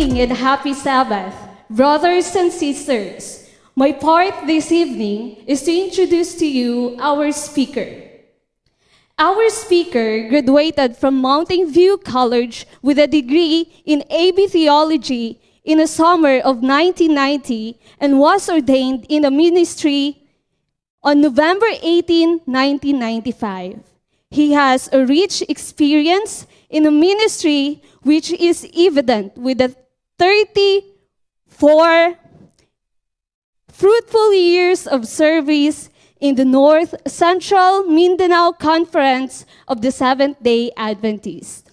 evening and happy Sabbath, brothers and sisters. My part this evening is to introduce to you our speaker. Our speaker graduated from Mountain View College with a degree in AB Theology in the summer of 1990 and was ordained in the ministry on November 18, 1995. He has a rich experience in the ministry, which is evident with the 34 fruitful years of service in the North Central Mindanao Conference of the Seventh-day Adventists.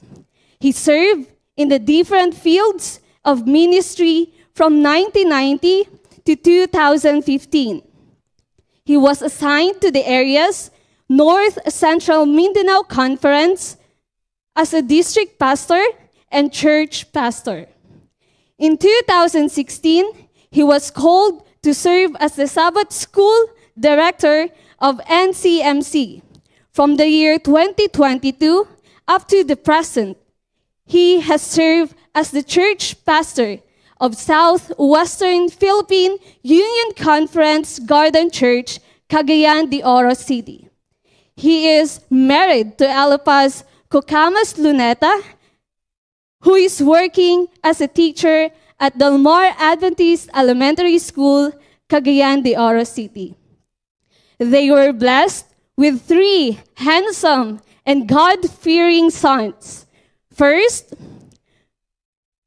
He served in the different fields of ministry from 1990 to 2015. He was assigned to the areas North Central Mindanao Conference as a district pastor and church pastor. In 2016, he was called to serve as the Sabbath School Director of NCMC. From the year 2022 up to the present, he has served as the church pastor of Southwestern Philippine Union Conference Garden Church, Cagayan de Oro City. He is married to Alapaz Cocamas Luneta, who is working as a teacher at Del Mar Adventist Elementary School, Cagayan de Oro City. They were blessed with 3 handsome and God-fearing sons. First,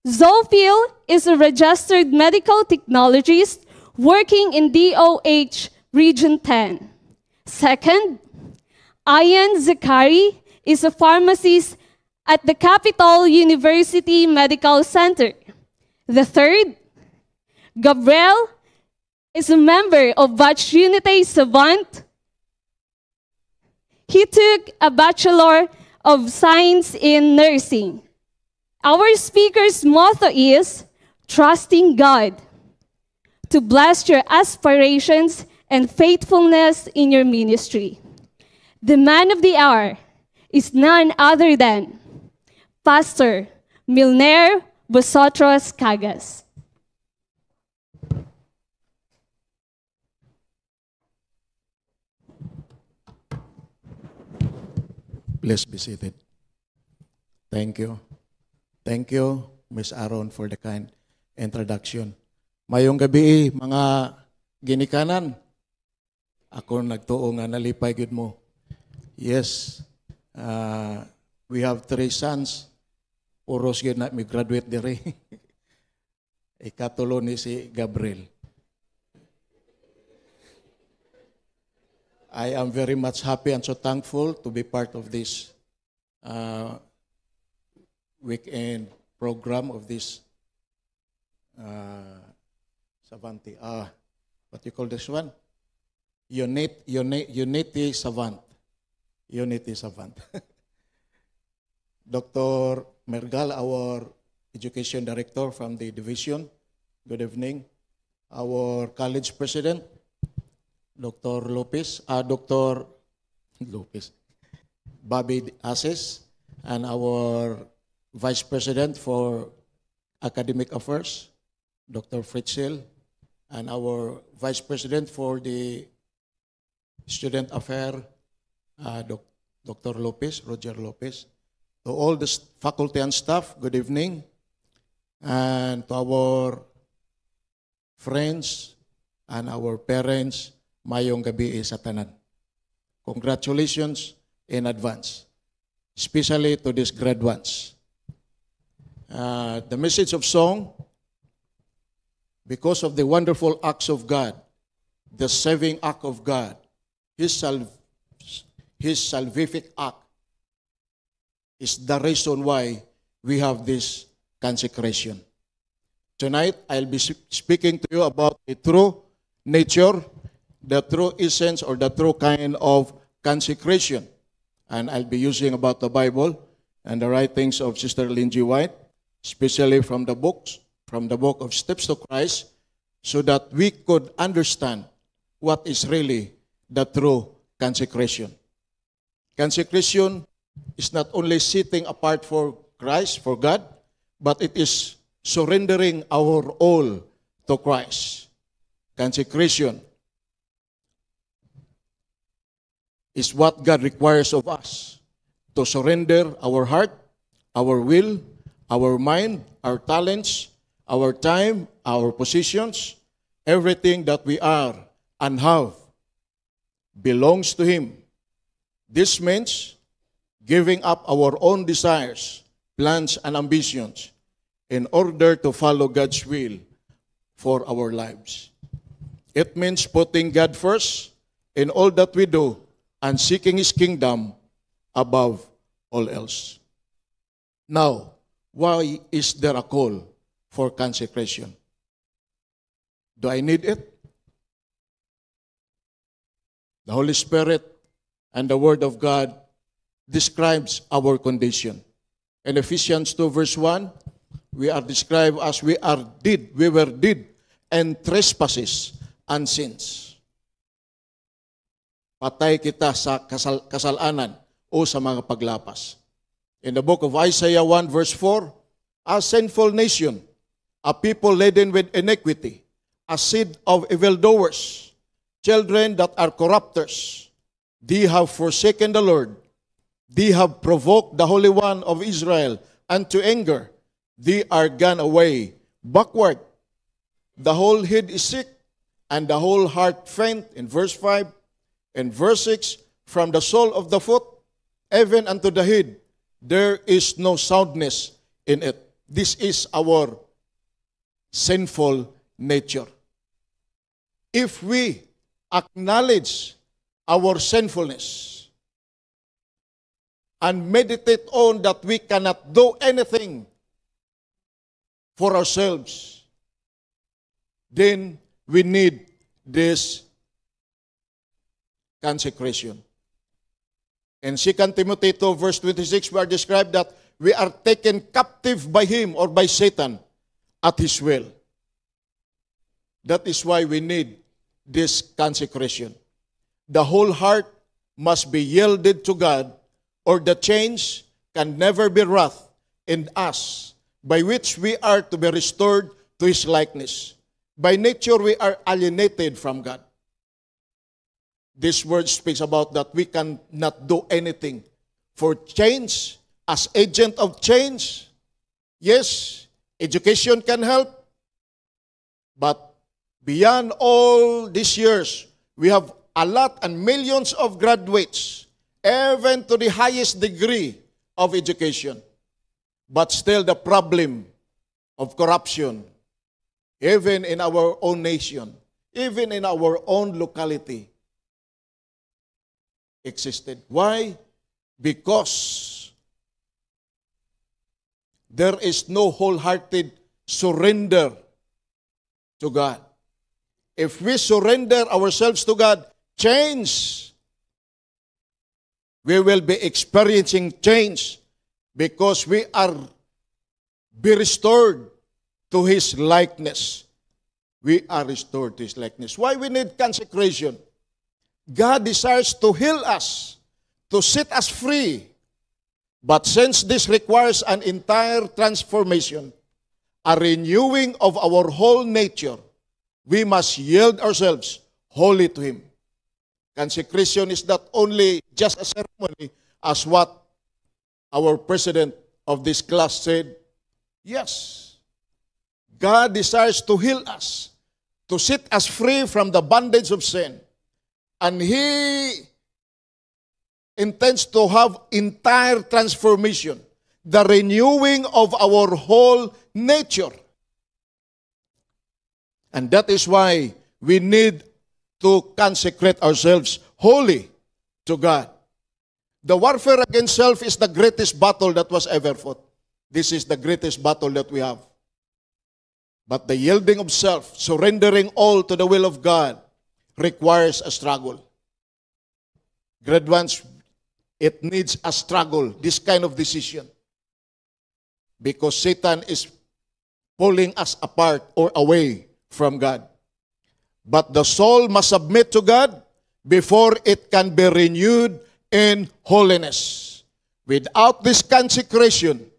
Zophil is a registered medical technologist working in DOH Region 10. Second, Ian Zakari is a pharmacist at the Capital University Medical Center. The third, Gabriel is a member of Batch Unité Savant. He took a Bachelor of Science in Nursing. Our speaker's motto is, trusting God to bless your aspirations and faithfulness in your ministry. The man of the hour is none other than Pastor Milner Bosotros Cagas. Please be seated. Thank you. Thank you, Ms. Aaron, for the kind introduction. Mayong gabi, mga ginikanan. Ako nagtuo nga nalipay gud mo. Yes, we have 3 sons. Puros yun na may graduate dire. Ikatulo ni si Gabriel. I am very much happy and so thankful to be part of this weekend program of this Savanti. What you call this one? Unity Savant. Unity Savant. Dr. Mergal, our Education Director from the division. Good evening. Our college president, Dr. Dr. Lopez, Bobby Ases, and our Vice President for Academic Affairs, Dr. Fritzel, and our Vice President for the Student Affairs, Dr. Lopez, Roger Lopez. To all the faculty and staff, good evening. And to our friends and our parents, mayong gabi sa tanan. Congratulations in advance, especially to these graduates. The message of song, because of the wonderful acts of God, the saving act of God, His salvific act, is the reason why we have this consecration. Tonight, I'll be speaking to you about the true nature, the true essence, or the true kind of consecration. And I'll be using about the Bible and the writings of Sister Lindsay White, especially from the book of Steps to Christ, so that we could understand what is really the true consecration. Consecration is not only sitting apart for Christ, for God, but it is surrendering our all to Christ. Consecration is what God requires of us, to surrender our heart, our will, our mind, our talents, our time, our positions, everything that we are and have belongs to Him. This means giving up our own desires, plans, and ambitions in order to follow God's will for our lives. It means putting God first in all that we do and seeking His kingdom above all else. Now, why is there a call for consecration? Do I need it? The Holy Spirit and the Word of God describes our condition. In Ephesians 2 verse 1, we are described as we were dead and trespasses and sins. Patay kita sa kasalanan o sa mga paglapas. In the book of Isaiah 1 verse 4, a sinful nation, a people laden with iniquity, a seed of evildoers, children that are corrupters, they have forsaken the Lord, they have provoked the Holy One of Israel unto anger, they are gone away backward. The whole head is sick, and the whole heart faint, in verse 5. In verse 6, from the sole of the foot, even unto the head, there is no soundness in it. This is our sinful nature. If we acknowledge our sinfulness and meditate on that we cannot do anything for ourselves, then we need this consecration. In 2 Timothy 2 verse 26, we are described that we are taken captive by him or by Satan at his will. That is why we need this consecration. The whole heart must be yielded to God, or the change can never be wrought in us, by which we are to be restored to His likeness. By nature, we are alienated from God. This word speaks about that we cannot do anything for change. As agent of change, yes, education can help, but beyond all these years, we have a lot and millions of graduates, even to the highest degree of education. But still the problem of corruption, even in our own nation, even in our own locality, existed. Why? Because there is no wholehearted surrender to God. If we surrender ourselves to God, change, we will be experiencing change because we are be restored to His likeness. We are restored to His likeness. Why we need consecration? God desires to heal us, to set us free. But since this requires an entire transformation, a renewing of our whole nature, we must yield ourselves wholly to Him. Consecration is not only just a ceremony, as what our president of this class said. Yes, God desires to heal us, to set us free from the bondage of sin. And He intends to have entire transformation, the renewing of our whole nature. And that is why we need to consecrate ourselves wholly to God. The warfare against self is the greatest battle that was ever fought. This is the greatest battle that we have. But the yielding of self, surrendering all to the will of God, requires a struggle. Grade ones, it needs a struggle, this kind of decision. Because Satan is pulling us apart or away from God. But the soul must submit to God before it can be renewed in holiness. Without this consecration,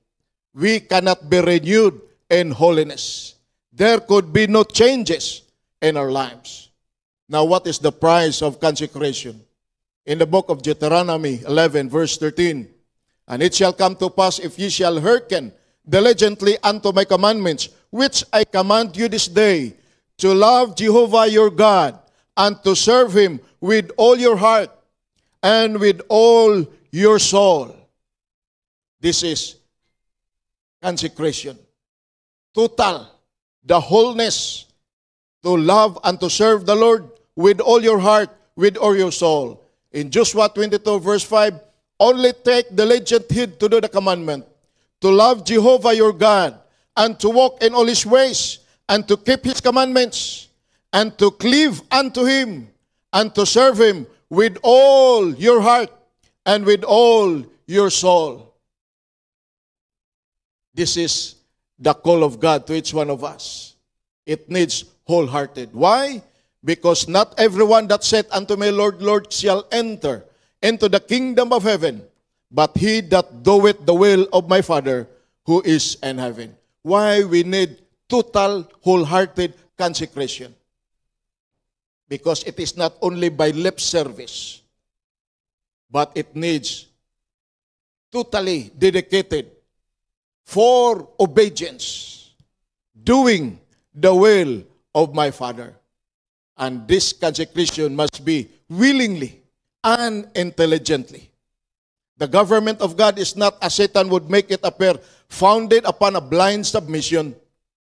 we cannot be renewed in holiness. There could be no changes in our lives. Now, what is the price of consecration? In the book of Deuteronomy 11, verse 13, and it shall come to pass, if ye shall hearken diligently unto my commandments, which I command you this day, to love Jehovah your God, and to serve him with all your heart and with all your soul. This is consecration. Total, the wholeness, to love and to serve the Lord with all your heart, with all your soul. In Joshua 22, verse 5, only take diligent heed to do the commandment, to love Jehovah your God, and to walk in all his ways, and to keep his commandments, and to cleave unto him, and to serve him with all your heart, and with all your soul. This is the call of God to each one of us. It needs wholehearted. Why? Because not everyone that saith unto me, Lord, Lord, shall enter into the kingdom of heaven, but he that doeth the will of my Father who is in heaven. Why we need total, wholehearted consecration? Because it is not only by lip service, but it needs totally dedicated for obedience, doing the will of my Father. And this consecration must be willingly and intelligently. The government of God is not, as Satan would make it appear, founded upon a blind submission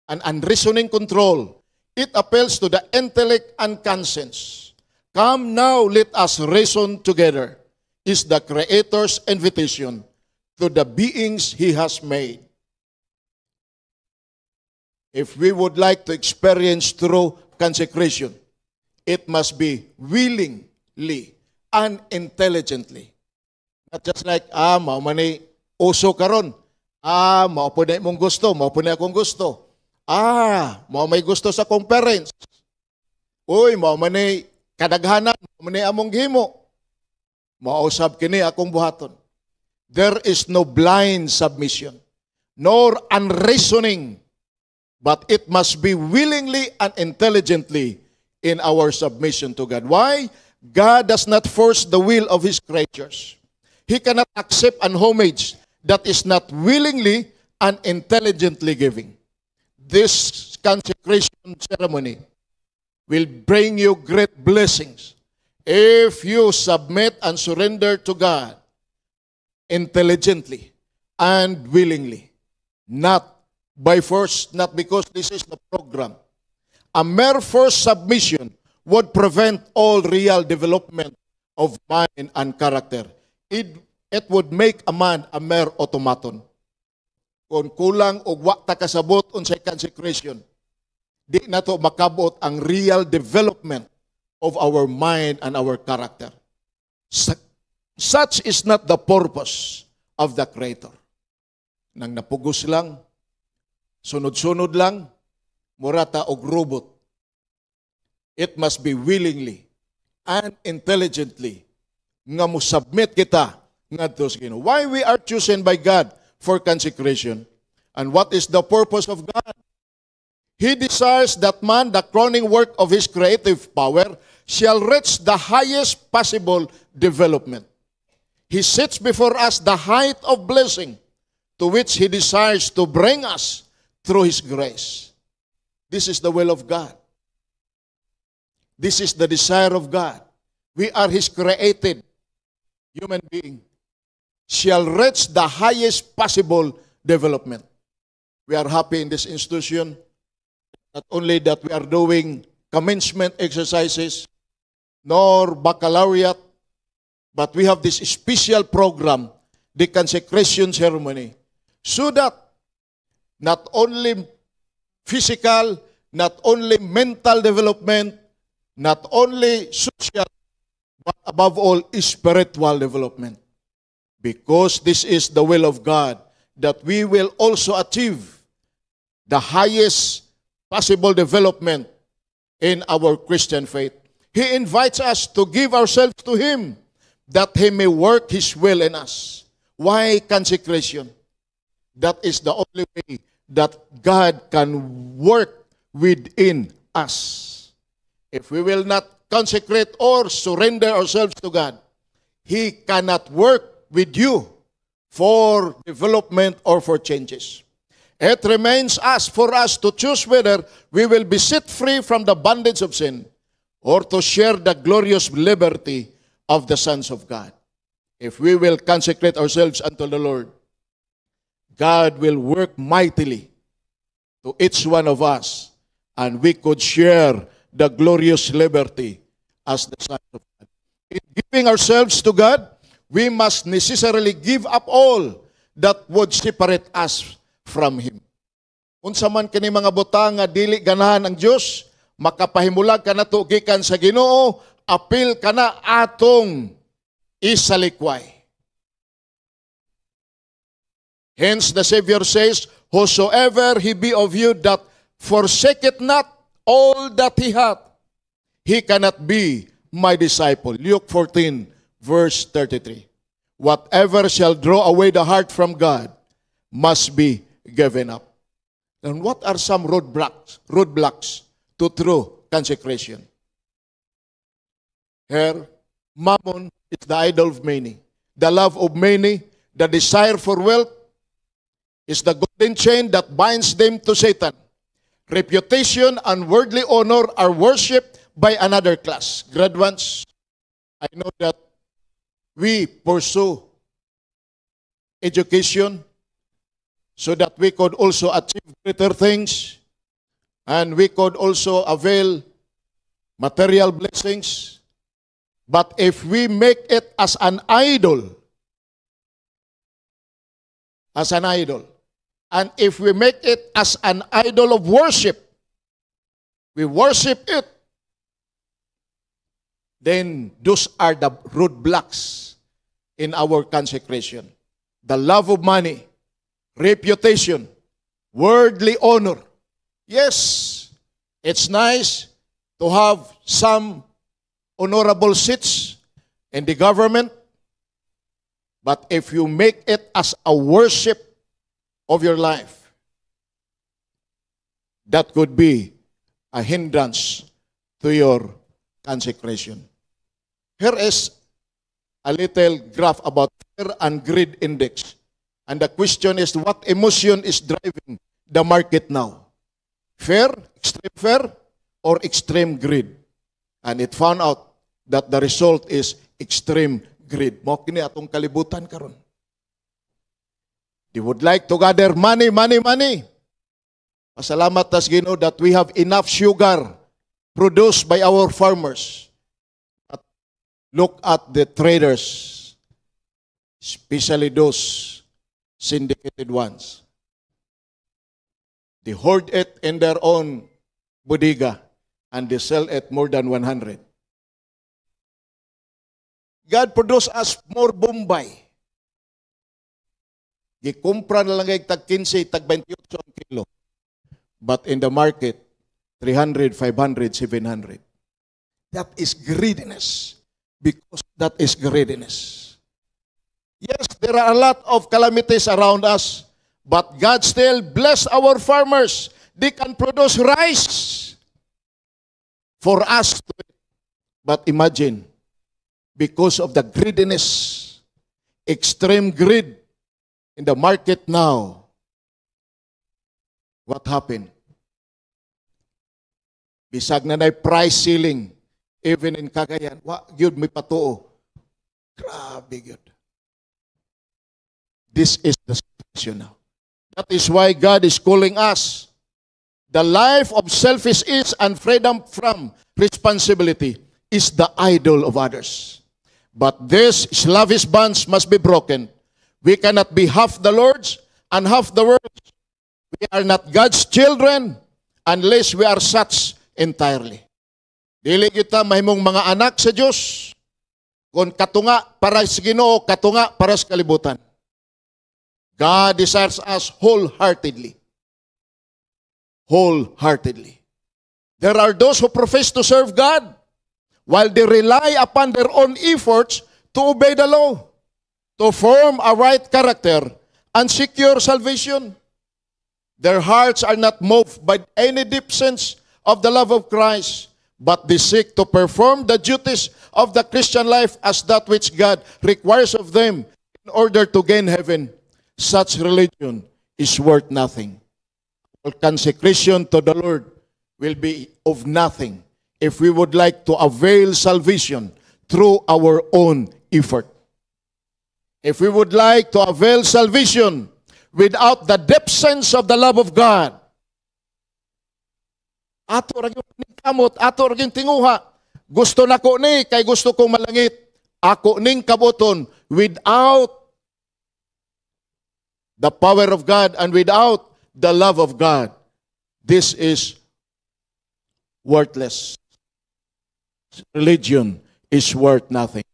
and unreasoning control. It appeals to the intellect and conscience. Come now, let us reason together, is the Creator's invitation to the beings He has made. If we would like to experience true consecration, it must be willingly and intelligently. Not just like, mao man ni uso karon. Mao po na imong gusto, mao po na akong gusto. Mao may gusto sa conference. Uy, mao man ni kadaghanan, mao man ni among gihimo. Mausab kini akong buhaton. There is no blind submission, nor unreasoning, but it must be willingly and intelligently in our submission to God. Why? God does not force the will of His creatures. He cannot accept an homage that is not willingly and intelligently giving. This consecration ceremony will bring you great blessings if you submit and surrender to God intelligently and willingly, not by force, not because this is the program. A mere forced submission would prevent all real development of mind and character. It would make a man a mere automaton. Kung kulang o wa ta kasabot unsay consecration, di na to makabot ang real development of our mind and our character. Such is not the purpose of the Creator. Nang napugos lang, sunod-sunod lang, murata og robot. It must be willingly and intelligently nga mo submit kita ngadto sa Ginoo. Why we are chosen by God for consecration? And what is the purpose of God? He desires that man, the crowning work of his creative power, shall reach the highest possible development. He sets before us the height of blessing to which he desires to bring us through his grace. This is the will of God. This is the desire of God. We are his created human being, shall reach the highest possible development. We are happy in this institution, not only that we are doing commencement exercises, nor baccalaureate, but we have this special program, the consecration ceremony, so that not only physical, not only mental development, not only social, but above all, spiritual development. Because this is the will of God, that we will also achieve the highest possible development in our Christian faith. He invites us to give ourselves to Him, that He may work His will in us. Why consecration? That is the only way that God can work within us. If we will not consecrate or surrender ourselves to God, He cannot work with you for development or for changes. It remains for us to choose whether we will be set free from the bondage of sin or to share the glorious liberty of the sons of God. If we will consecrate ourselves unto the Lord, God will work mightily to each one of us, and we could share the glorious liberty as the sons of God. In giving ourselves to God, we must necessarily give up all that would separate us from Him. Unsa man kini mga butang nga dili ganahan ang Dios, makapahimulag ka na gikan sa Ginoo, apil ka na atong isalikway. Hence the Savior says, whosoever he be of you that forsaketh not all that he hath, he cannot be my disciple. Luke 14, verse 33. Whatever shall draw away the heart from God must be given up. And what are some roadblocks to true consecration? Here, mammon is the idol of many. The love of many, the desire for wealth, is the golden chain that binds them to Satan. Reputation and worldly honor are worshipped by another class. Graduates, I know that we pursue education so that we could also achieve greater things, and we could also avail material blessings. But if we make it as an idol, and if we make it as an idol of worship, we worship it, then those are the roadblocks in our consecration. The love of money, reputation, worldly honor. Yes, it's nice to have some honorable seats in the government, but if you make it as a worship of your life, that could be a hindrance to your consecration. Here is a little graph about fear and greed index. And the question is, what emotion is driving the market now? Fear, extreme fear, or extreme greed? And it found out that the result is extreme greed. Mo kini atong kalibutan karon. They would like to gather money. Pasalamat tas Ginoo that we have enough sugar produced by our farmers. But look at the traders, especially those syndicated ones. They hoard it in their own bodega and they sell it more than 100. God produced us more Bombay. Gikumpra na lang kay tag 15, tag 28 ang kilo. But in the market, 300, 500, 700. That is greediness. Because that is greediness. Yes, there are a lot of calamities around us, but God still bless our farmers. They can produce rice for us to eat. But imagine, because of the greediness, extreme greed in the market now, what happened? Bisag na price ceiling, even in Cagayan, yun may patuo. Grabe yun. This is the situation now. That is why God is calling us. The life of selfish ease and freedom from responsibility is the idol of others. But these slavish bonds must be broken. We cannot be half the Lord's and half the world's. We are not God's children unless we are such entirely. Dili kita mahimong mga anak sa Diyos kung katunga para sa Ginoo, katunga para sa kalibutan. God desires us wholeheartedly. Wholeheartedly. There are those who profess to serve God while they rely upon their own efforts to obey the law, to form a right character and secure salvation. Their hearts are not moved by any deep sense of the love of Christ, but they seek to perform the duties of the Christian life as that which God requires of them in order to gain heaven. Such religion is worth nothing. All consecration to the Lord will be of nothing if we would like to avail salvation through our own effort. If we would like to avail salvation without the depth sense of the love of God, ato ra gyud kamot, ato ra gyud tinguha. Gusto nako ni kay gusto kong malangit. Ako ning kabuton without the power of God and without the love of God. This is worthless. Religion is worth nothing.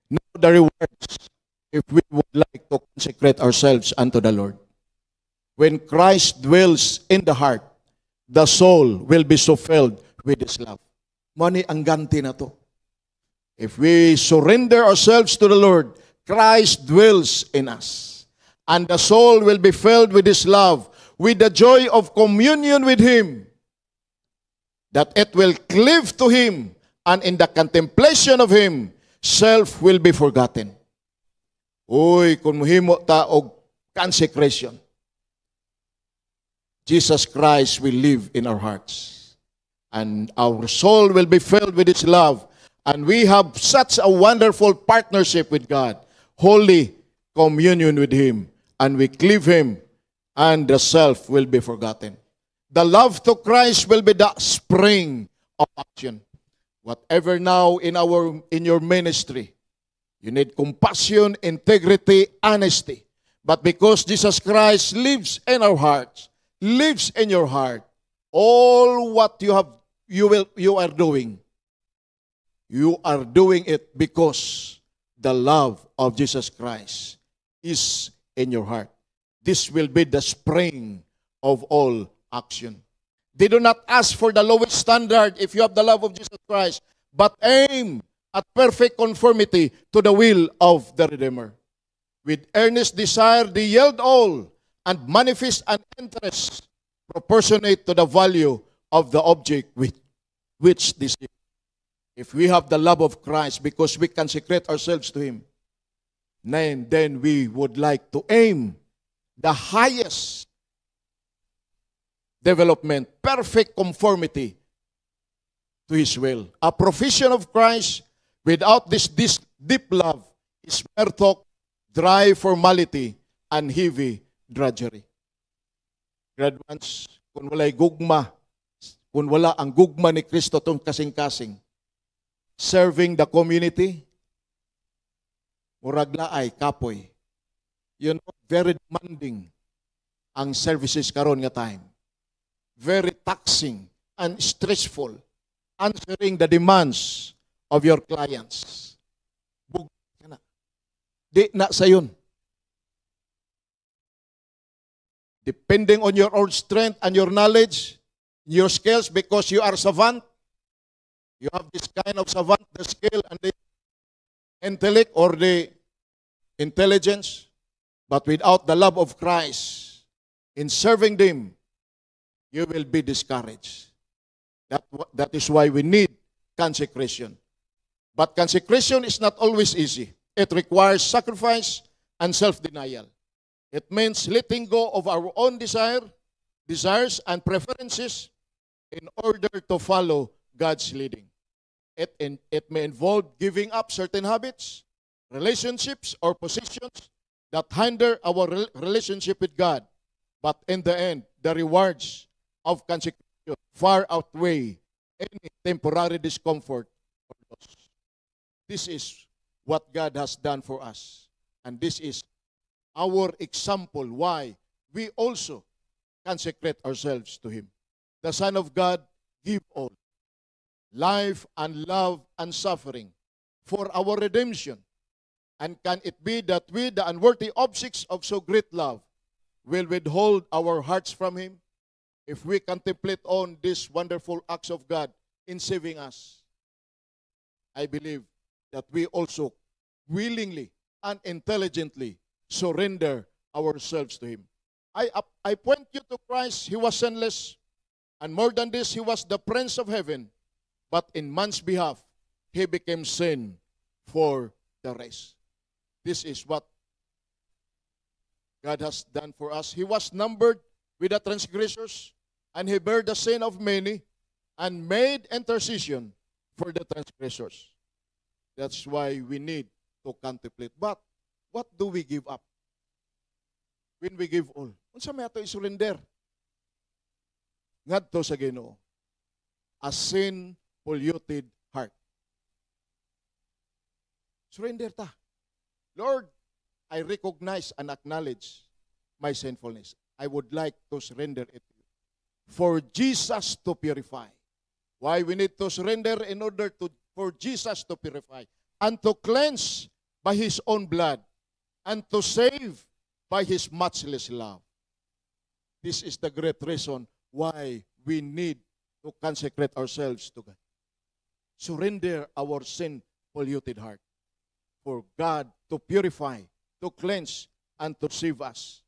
Now the rewards, if we would like to consecrate ourselves unto the Lord. When Christ dwells in the heart, the soul will be so filled with His love. Mani ang ganti na to. If we surrender ourselves to the Lord, Christ dwells in us. And the soul will be filled with His love, with the joy of communion with Him, that it will cleave to Him, and in the contemplation of Him, self will be forgotten. Uy, kung muhimo ta og consecration, Jesus Christ will live in our hearts. And our soul will be filled with His love. And we have such a wonderful partnership with God. Holy communion with Him. And we cleave Him. And the self will be forgotten. The love to Christ will be the spring of action. Whatever now in your ministry, you need compassion, integrity, honesty. But because Jesus Christ lives in our hearts, lives in your heart, all what you are doing it because the love of Jesus Christ is in your heart. This will be the spring of all action. They do not ask for the lowest standard if you have the love of Jesus Christ, but aim at perfect conformity to the will of the Redeemer. With earnest desire, they yield all and manifest an interest proportionate to the value of the object with which they seek. If we have the love of Christ because we consecrate ourselves to Him, then we would like to aim the highest development, perfect conformity to His will. A profession of Christ without this deep love is mere talk, dry formality, and heavy drudgery. Graduates, kung wala'y gugma, kung wala ang gugma ni Kristo itong kasing-kasing, serving the community, murag laay, kapoy. You know, very demanding ang services karon nga time. Very taxing and stressful, answering the demands of your clients. Di na sayon. Depending on your own strength and your knowledge, your skills, because you are savant, you have this kind of savant, the skill and the intellect or the intelligence, but without the love of Christ in serving them, you will be discouraged. That is why we need consecration. But consecration is not always easy. It requires sacrifice and self-denial. It means letting go of our own desires and preferences in order to follow God's leading. It may involve giving up certain habits, relationships, or positions that hinder our relationship with God. But in the end, the rewards of consecration far outweigh any temporary discomfort or loss. This is what God has done for us. And this is our example why we also consecrate ourselves to Him. The Son of God gave all, life and love and suffering for our redemption. And can it be that we, the unworthy objects of so great love, will withhold our hearts from Him? If we contemplate on these wonderful acts of God in saving us, I believe that we also willingly and intelligently surrender ourselves to Him. I point you to Christ. He was sinless. And more than this, he was the Prince of Heaven. But in man's behalf, he became sin for the race. This is what God has done for us. He was numbered with the transgressors, and he bare the sin of many, and made intercession for the transgressors. That's why we need to contemplate. But what do we give up when we give all? Unsa may ato i-surrender? Ngadto sa Ginoo, a sin-polluted heart. Surrender ta. Lord, I recognize and acknowledge my sinfulness. I would like to surrender it to you. For Jesus to purify. Why we need to surrender? In order for Jesus to purify and to cleanse by His own blood and to save by His matchless love. This is the great reason why we need to consecrate ourselves to God. Surrender our sin-polluted heart for God to purify, to cleanse, and to save us.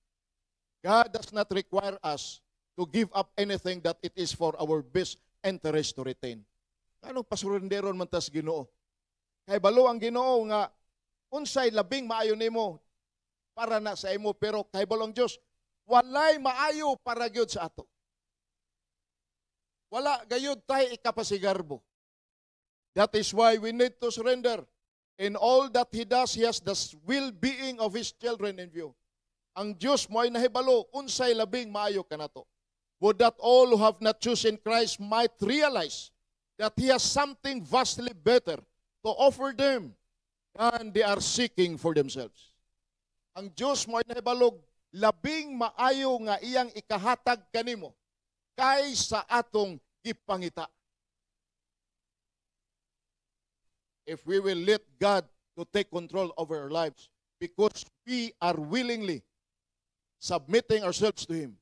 God does not require us to give up anything that it is for our best interest to retain. Anong pasurenderon man tas Ginoo? Kay balo ang Ginoo nga unsay labing maayo nimo para na sa imo, pero kay balo ang Dios walay maayo para gyud sa ato. Wala gayud tay ikapasigarbo. That is why we need to surrender. In all that He does, He has the well-being of His children in view. Ang Diyos mo ay nahibalo, unsay labing maayo kanato. Would that all who have not chosen Christ might realize that He has something vastly better to offer them than they are seeking for themselves. Ang Diyos mo ay nahibalog, labing maayo nga iyang ikahatag kanimo kaysa atong gipangita. If we will let God to take control over our lives because we are willingly submitting ourselves to Him,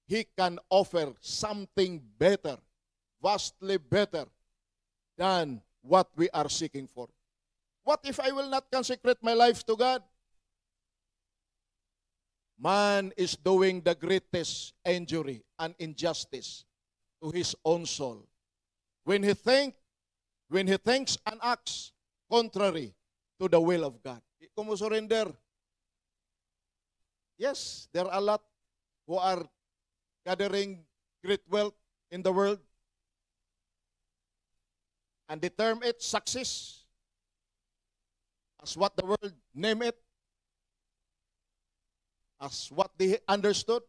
He can offer something better, vastly better than what we are seeking for. What if I will not consecrate my life to God? Man is doing the greatest injury and injustice to his own soul when he thinks and acts contrary to the will of God. Kung mo surrender, yes, there are a lot who are gathering great wealth in the world, and they term it success, as what the world name it, as what they understood.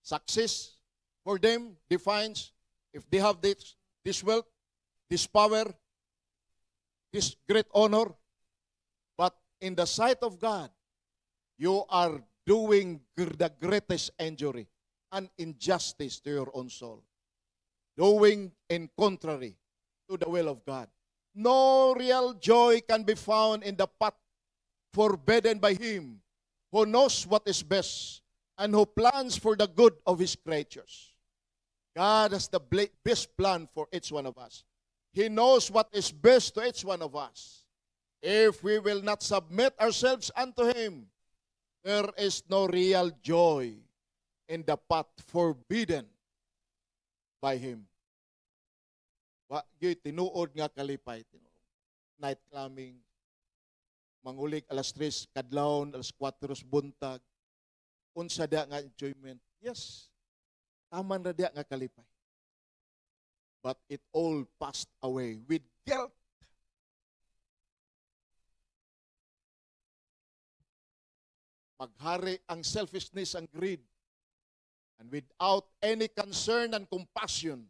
Success for them defines if they have this wealth, this power, this great honor. But in the sight of God, you are doing the greatest injury and injustice to your own soul, doing in contrary to the will of God. No real joy can be found in the path forbidden by Him who knows what is best and who plans for the good of His creatures. God has the best plan for each one of us. He knows what is best to each one of us. If we will not submit ourselves unto Him, there is no real joy in the path forbidden by Him. Wa gyud tinuod nga kalipay, night climbing, mangulig alas 3 kadlawon, alas 4 buntag, unsa da nga enjoyment. Yes, taman ra da nga kalipay. But it all passed away with guilt. Maghari ang selfishness, ang greed, and without any concern and compassion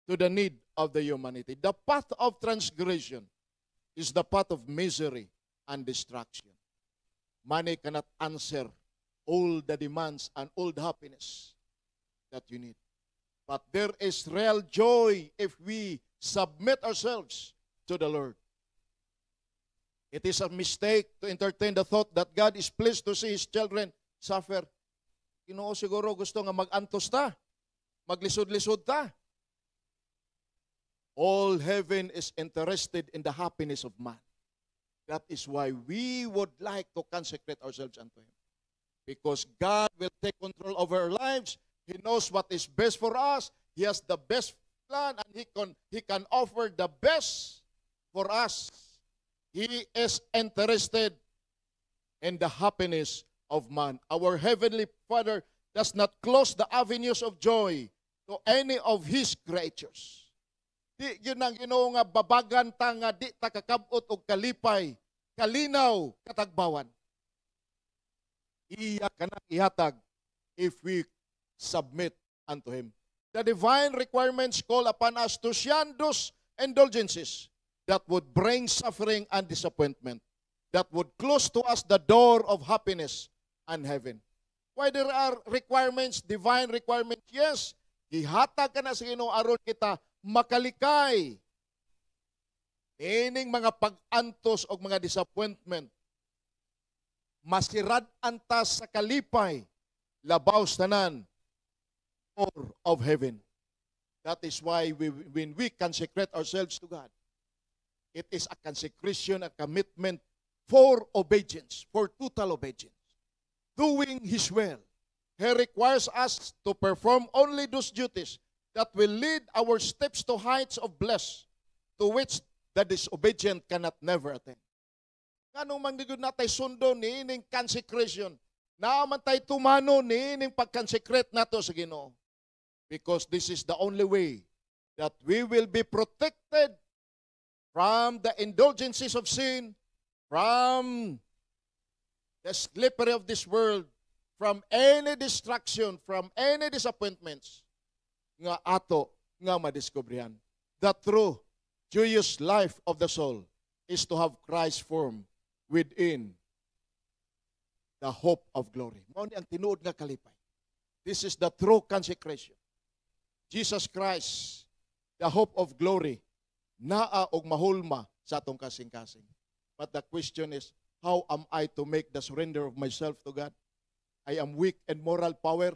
to the need of the humanity. The path of transgression is the path of misery and destruction. Money cannot answer all the demands and all the happiness that you need. But there is real joy if we submit ourselves to the Lord. It is a mistake to entertain the thought that God is pleased to see His children suffer. Ginoo siguro gusto nga mag-antos ta, maglisod-lisod ta. All heaven is interested in the happiness of man. That is why we would like to consecrate ourselves unto Him. Because God will take control over our lives. He knows what is best for us. He has the best plan, and He can offer the best for us. He is interested in the happiness of man. Our Heavenly Father does not close the avenues of joy to any of His creatures. Di yun ang Ginoo nga babagan ta nga di ta kakabot og kalipay, kalinaw, katagbawan. Iya kanang ihatag if we submit unto Him. The divine requirements call upon us to shun those indulgences that would bring suffering and disappointment, that would close to us the door of happiness and heaven. Why there are requirements, divine requirements? Yes, gihatag ka na sa Ginoo aron kita makalikay ining mga pag-antos o mga disappointment. Masirad antas sa kalipay, labaw tanan or of heaven. That is why when we consecrate ourselves to God, it is a consecration, a commitment for obedience, for total obedience. Doing His will. He requires us to perform only those duties that will lead our steps to heights of bliss, to which the disobedient cannot never attain. Anong manggigod na tayo sundo ni ining consecration? Naaman tayo tumano ni ining pag-consecrate nato sa Ginoo. Because this is the only way that we will be protected from the indulgences of sin, from the slippery of this world, from any distraction, from any disappointments nga ato nga madiskubrihan. The true, joyous life of the soul is to have Christ formed within the hope of glory. Mao ni ang tinuod nga kalipay. This is the true consecration. Jesus Christ, the hope of glory, naa og mahulma sa atong kasing-kasing. But the question is, how am I to make the surrender of myself to God? I am weak in moral power.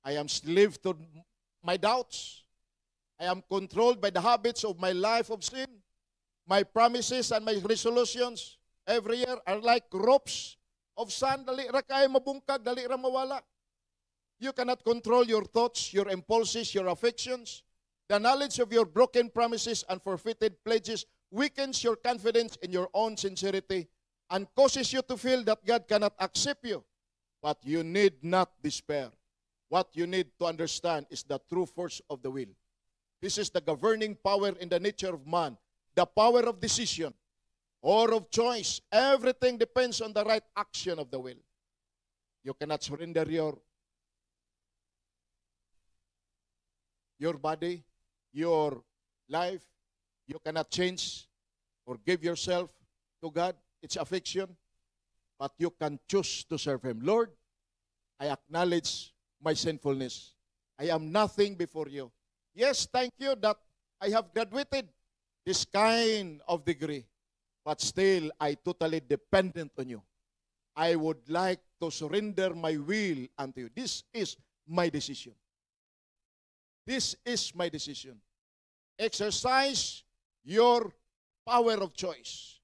I am slave to my doubts. I am controlled by the habits of my life of sin. My promises and my resolutions every year are like ropes of sand. Dali ra kay mabungkag, dali ra mawala. You cannot control your thoughts, your impulses, your affections. The knowledge of your broken promises and forfeited pledges weakens your confidence in your own sincerity and causes you to feel that God cannot accept you. But you need not despair. What you need to understand is the true force of the will. This is the governing power in the nature of man, the power of decision or of choice. Everything depends on the right action of the will. You cannot surrender your body, your life. You cannot change or give yourself to God. It's affection. But you can choose to serve Him. Lord, I acknowledge my sinfulness. I am nothing before you. Yes, thank you that I have graduated this kind of degree. But still, I totally dependent on you. I would like to surrender my will unto you. This is my decision. This is my decision. Exercise your power of choice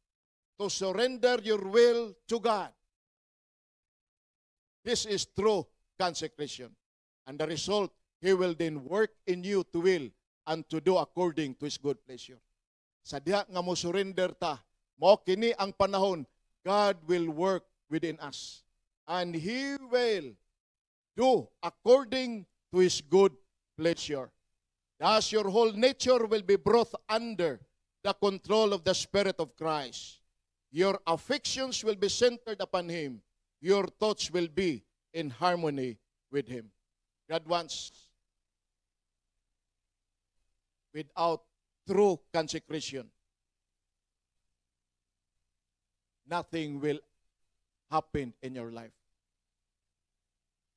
to surrender your will to God. This is true consecration. And the result, He will then work in you to will and to do according to His good pleasure. Sa diha nga mo surrender ta, mao kini ang panahon, God will work within us. And He will do according to His good pleasure. Thus your whole nature will be brought under the control of the Spirit of Christ. Your affections will be centered upon Him. Your thoughts will be in harmony with Him. God wants, without true consecration, nothing will happen in your life.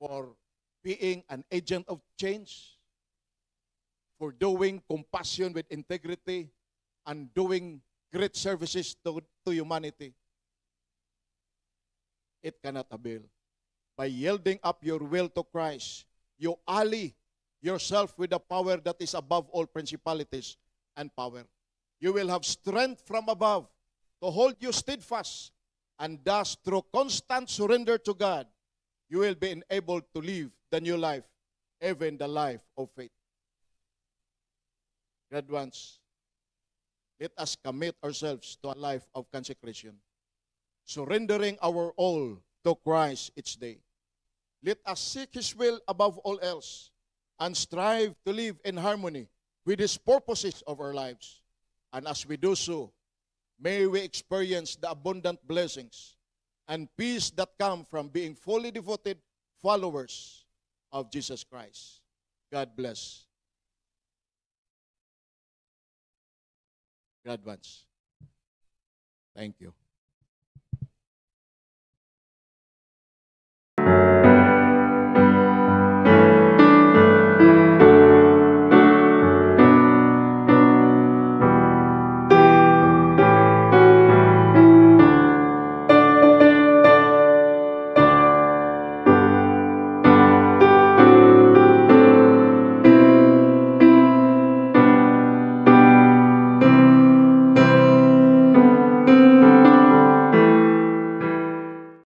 For being an agent of change, for doing compassion with integrity, and doing great services to humanity, it cannot avail. By yielding up your will to Christ, you ally yourself with the power that is above all principalities and power. You will have strength from above to hold you steadfast, and thus through constant surrender to God, you will be enabled to live the new life, even the life of faith. Loved ones, let us commit ourselves to a life of consecration, surrendering our all to Christ each day. Let us seek His will above all else and strive to live in harmony with His purposes of our lives. And as we do so, may we experience the abundant blessings and peace that come from being fully devoted followers of Jesus Christ. God bless. God bless. Thank you.